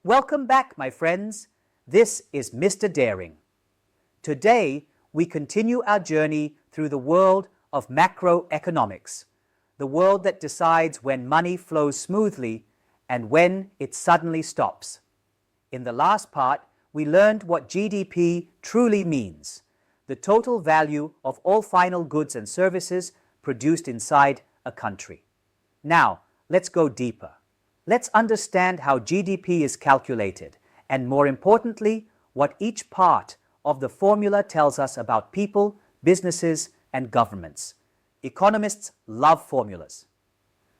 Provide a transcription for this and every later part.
Welcome back, my friends. This is Mr. Daring. Today, we continue our journey through the world of macroeconomics, the world that decides when money flows smoothly and when it suddenly stops. In the last part, we learned what GDP truly means, the total value of all final goods and services produced inside a country. Now, let's go deeper. Let's understand how GDP is calculated, and more importantly, what each part of the formula tells us about people, businesses, and governments. Economists love formulas.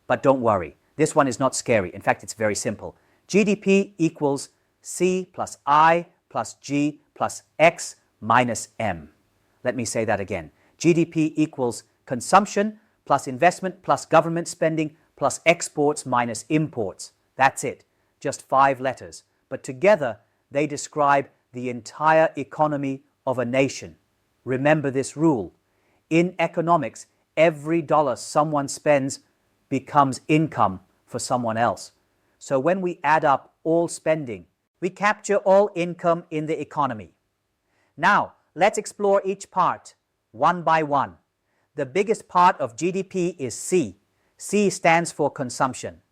But don't worry, this one is not scary. In fact, it's very simple. GDP equals C plus I plus G plus X minus M. Let me say that again. GDP equals consumption plus investment plus government spending plus exports minus imports. That's it. Just 5 letters. But together, they describe the entire economy of a nation. Remember this rule. In economics, every dollar someone spends becomes income for someone else. So when we add up all spending, we capture all income in the economy. Now, let's explore each part one by one. The biggest part of GDP is C. C stands for consumption.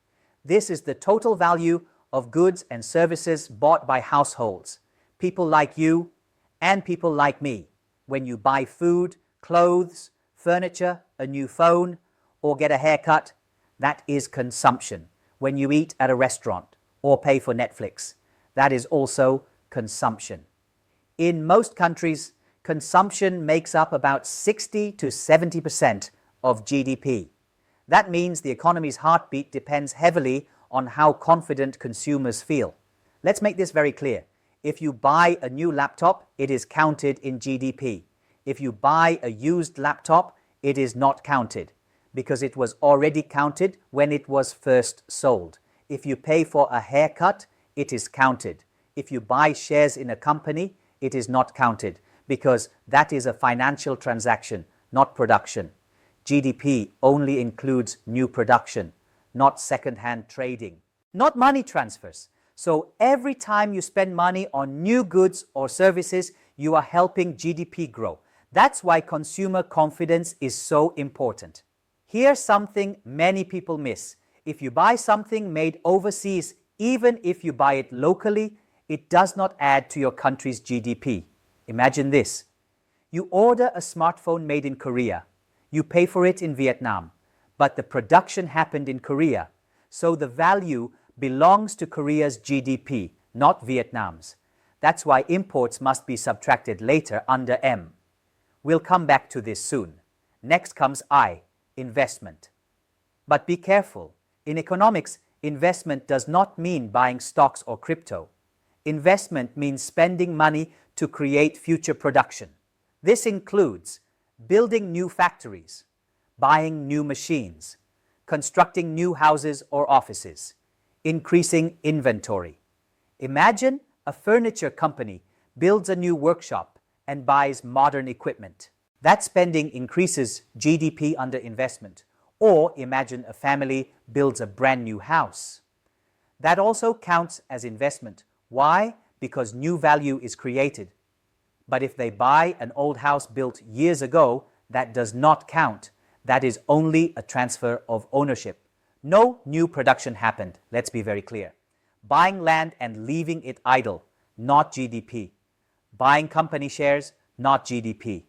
This is the total value of goods and services bought by households, people like you and people like me. When you buy food, clothes, furniture, a new phone, or get a haircut, that is consumption. When you eat at a restaurant or pay for Netflix, that is also consumption. In most countries, consumption makes up about 60 to 70% of GDP. That means the economy's heartbeat depends heavily on how confident consumers feel. Let's make this very clear. If you buy a new laptop, it is counted in GDP. If you buy a used laptop, it is not counted because it was already counted when it was first sold. If you pay for a haircut, it is counted. If you buy shares in a company, it is not counted because that is a financial transaction, not production. GDP only includes new production, not second-hand trading, not money transfers. So every time you spend money on new goods or services, you are helping GDP grow. That's why consumer confidence is so important. Here's something many people miss. If you buy something made overseas, even if you buy it locally, it does not add to your country's GDP. Imagine this. You order a smartphone made in Korea. You pay for it in Vietnam, but the production happened in Korea. So the value belongs to Korea's GDP, not Vietnam's. That's why imports must be subtracted later under M. We'll come back to this soon. Next comes I, investment. But be careful. In economics, investment does not mean buying stocks or crypto. Investment means spending money to create future production. This includes building new factories, buying new machines, constructing new houses or offices, increasing inventory. Imagine a furniture company builds a new workshop and buys modern equipment. That spending increases GDP under investment. Or imagine a family builds a brand new house. That also counts as investment. Why? Because new value is created. But if they buy an old house built years ago, that does not count. That is only a transfer of ownership. No new production happened, let's be very clear. Buying land and leaving it idle, not GDP. Buying company shares, not GDP.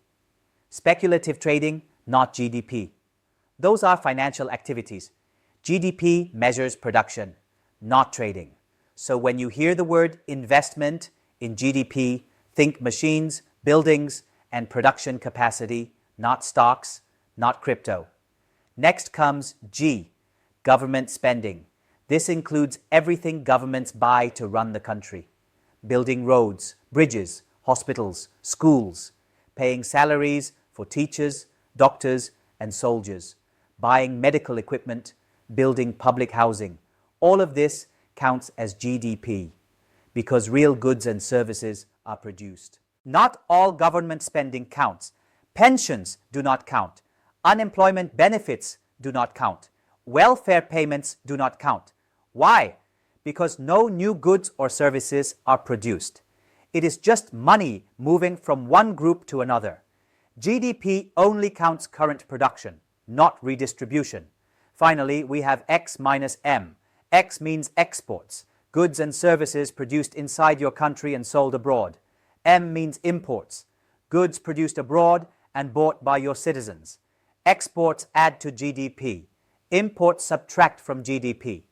Speculative trading, not GDP. Those are financial activities. GDP measures production, not trading. So when you hear the word investment in GDP, think machines, buildings, and production capacity, not stocks, not crypto. Next comes G, government spending. This includes everything governments buy to run the country. Building roads, bridges, hospitals, schools, paying salaries for teachers, doctors, and soldiers, buying medical equipment, building public housing. All of this counts as GDP because real goods and services are produced. Not all government spending counts. Pensions do not count. Unemployment benefits do not count. Welfare payments do not count. Why? because no new goods or services are produced. It is just money moving from one group to another. GDP only counts current production, not redistribution. Finally, we have X minus M. X means exports, goods and services produced inside your country and sold abroad. M means imports, goods produced abroad and bought by your citizens. Exports add to GDP. Imports subtract from GDP.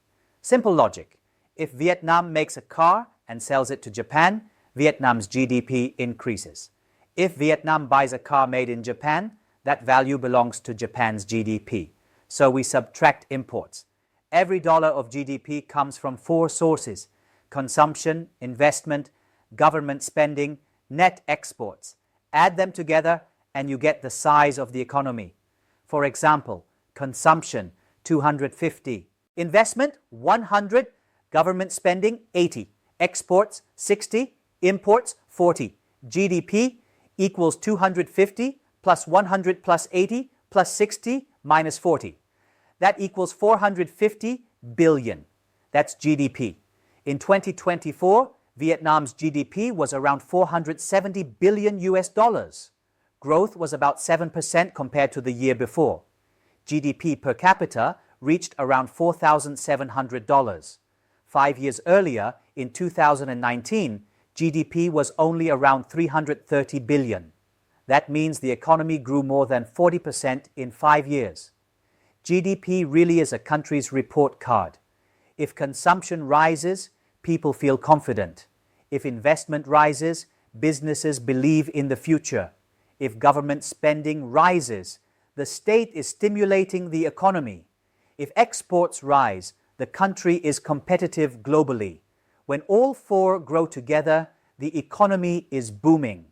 Simple logic. If Vietnam makes a car and sells it to Japan, Vietnam's GDP increases. If Vietnam buys a car made in Japan, that value belongs to Japan's GDP. So we subtract imports. Every dollar of GDP comes from four sources: consumption, investment, government spending, net exports. Add them together and you get the size of the economy. For example, consumption, 250. Investment, 100. Government spending, 80. Exports, 60. Imports, 40. GDP equals 250 plus 100 plus 80 plus 60 minus 40. That equals 450 billion. That's GDP. In 2024, Vietnam's GDP was around 470 billion US dollars. Growth was about 7% compared to the year before. GDP per capita reached around $4,700. 5 years earlier, in 2019, GDP was only around 330 billion. That means the economy grew more than 40% in 5 years. GDP really is a country's report card. If consumption rises, people feel confident. If investment rises, businesses believe in the future. If government spending rises, the state is stimulating the economy. If exports rise, the country is competitive globally. When all four grow together, the economy is booming.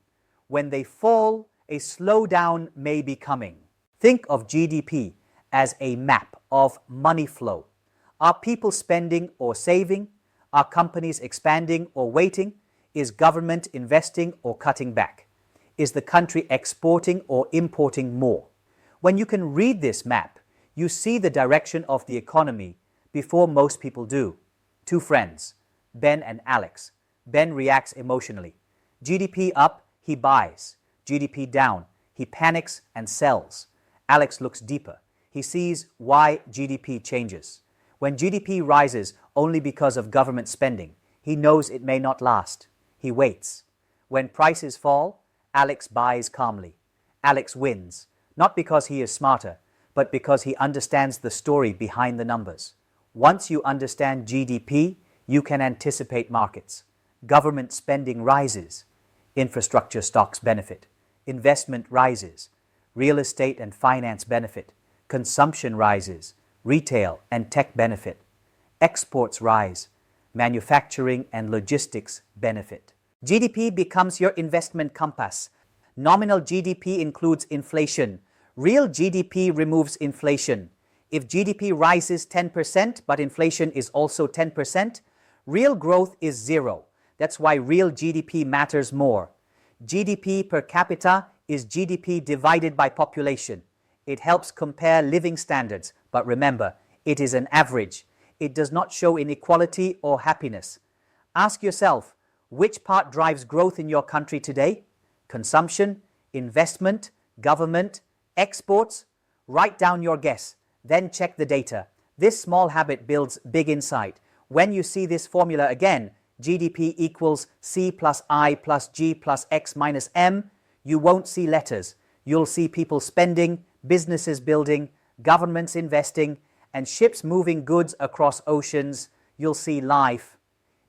When they fall, a slowdown may be coming. Think of GDP as a map of money flow. Are people spending or saving? Are companies expanding or waiting? Is government investing or cutting back? Is the country exporting or importing more? When you can read this map, you see the direction of the economy before most people do. Two friends, Ben and Alex. Ben reacts emotionally. GDP up, he buys. GDP down, he panics and sells. Alex looks deeper. He sees why GDP changes. When GDP rises only because of government spending, he knows it may not last. He waits. When prices fall, Alex buys calmly. Alex wins, not because he is smarter, but because he understands the story behind the numbers. Once you understand GDP, you can anticipate markets. Government spending rises. Infrastructure stocks benefit. Investment rises. Real estate and finance benefit. Consumption rises. Retail and tech benefit. Exports rise. Manufacturing and logistics benefit. GDP becomes your investment compass. Nominal GDP includes inflation. Real GDP removes inflation. If GDP rises 10% but inflation is also 10%, real growth is zero. That's why real GDP matters more. GDP per capita is GDP divided by population. It helps compare living standards, but remember, it is an average. It does not show inequality or happiness. Ask yourself, which part drives growth in your country today? Consumption, investment, government, exports? Write down your guess, then check the data. This small habit builds big insight. When you see this formula again, GDP equals C plus I plus G plus X minus M, you won't see letters. You'll see people spending, businesses building, governments investing, and ships moving goods across oceans. You'll see life.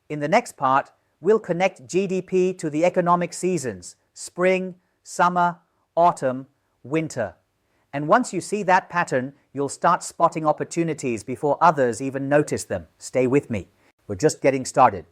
In the next part, we'll connect GDP to the economic seasons: spring, summer, autumn, winter. And once you see that pattern, you'll start spotting opportunities before others even notice them. Stay with me. We're just getting started.